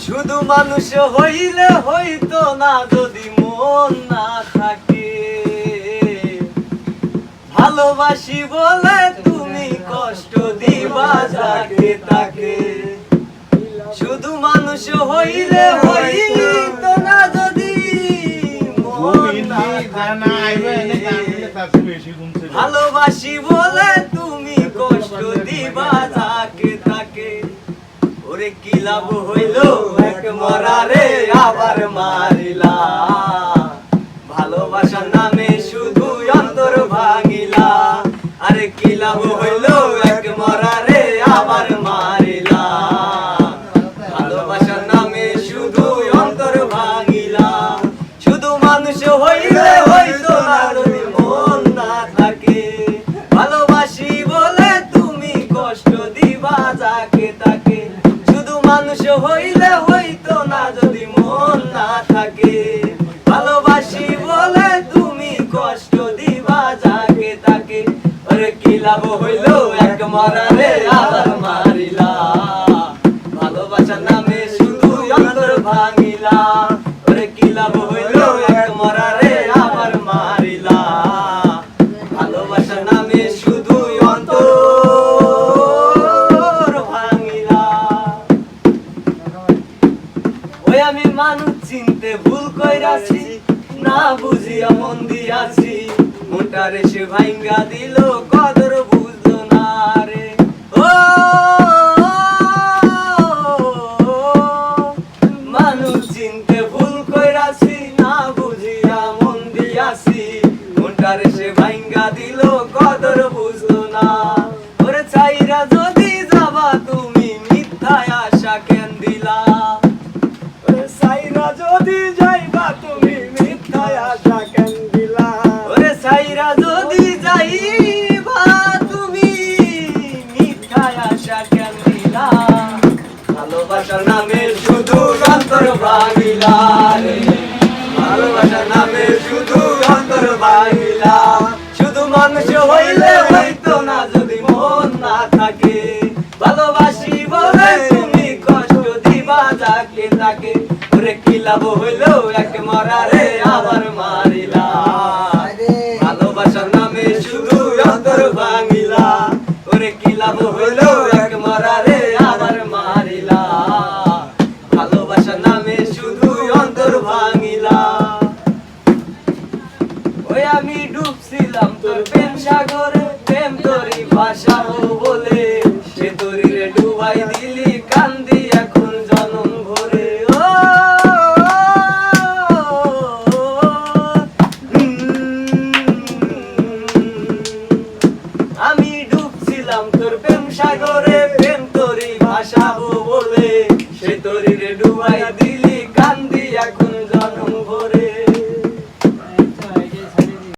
শুধু মানুষ হইলে হইতো না যদি মন না থাকে। ভালোবাসি বলে তুমি কষ্ট দিবা যাকে তাকে। শুধু মানুষ হইলে হইতো না যদি মন না থাকে। ভালোবাসি বলে তুমি কষ্ট দিবা যাকে তাকে। ওরে কি লাভ হইল এক মরারে আবার মারিলা। ভালোবাসার নামে শুধু অন্তর ভাঙিলা। আরে কি লাভ হইল এক মরারে আবার মারিলা। ভালোবাসার নামে শুধু অন্তর ভাঙিলা। শুধু মানুষ হইলে হইতো না যদি মন না থাকে। ভালোবাসি বলে তুমি কষ্ট দিবা যাকে তাকে। মানুষ হইলে হইতো না যদি মন না থাকে। ভালোবাসি বলে তুমি কষ্ট দিবা যাকে তাকে। ওরে কি লাভ হইল এক মরারে আবার মারিলা। ভালোবাসার নামে শুধু অন্তর ভাঙিলা। ওরে কি লাভ হইল এক মরারে আবার মারিলা। ভালোবাসার নামে শুধু অন্তর আমি মানুষ চিনতে ভুল কইরাছি। না বুঝিয়া মন দিয়াছি। মোটারে সে ভাঙ্গা দিল কদর বুঝলো না রে। ও মানুষ চিনতে ভুল কইরাছি। না বুঝিয়া মন দিয়াছি। মোটারে সে ভাঙ্গা দিল কদর বুঝলো না। ওরে চাইরা যদি যাবা তুমি মিথ্যায় আশা কেন দিলা। সাইরা যদি যাইবা তুমি মিথ্যায় আশা কেন দিলা। ওরে সাইরা যদি যাইবা তুমি মিথ্যায় আশা কেন দিলা। ভালোবাসার নামে শুধু অন্তর ভাঙিলা রে। ভালোবাসার নামে শুধু অন্তর ভাঙিলা। শুধু মানুষ হইলে হইতো না যদি মন না থাকে। ভালোবাসি বলে তুমি কষ্ট দিবা যাকে তাকে। ওরে কি লাভ হইল এক মরারে আবার মারিলা। ভালোবাসার নামে শুধু অন্তর ভাঙিলা। ওরে কি লাভ হইল এক মরারে আবার মারিলা। ভালোবাসার নামে শুধু অন্তর ভাঙিলা। ওই আমি ডুবছিলাম তোর প্রেম সাগরে। প্রেম তোরই ভাষাও বলে সে তোরি রে ডুবাই দিলি কান্দি এখন জনম ভরে। আমি ডুবছিলাম তোর প্রেম সাগরে। প্রেম তোরই ভাষাবো বলে সে তোরি রে ডুবাই দিলি কান্দি এখন জনম ভরে।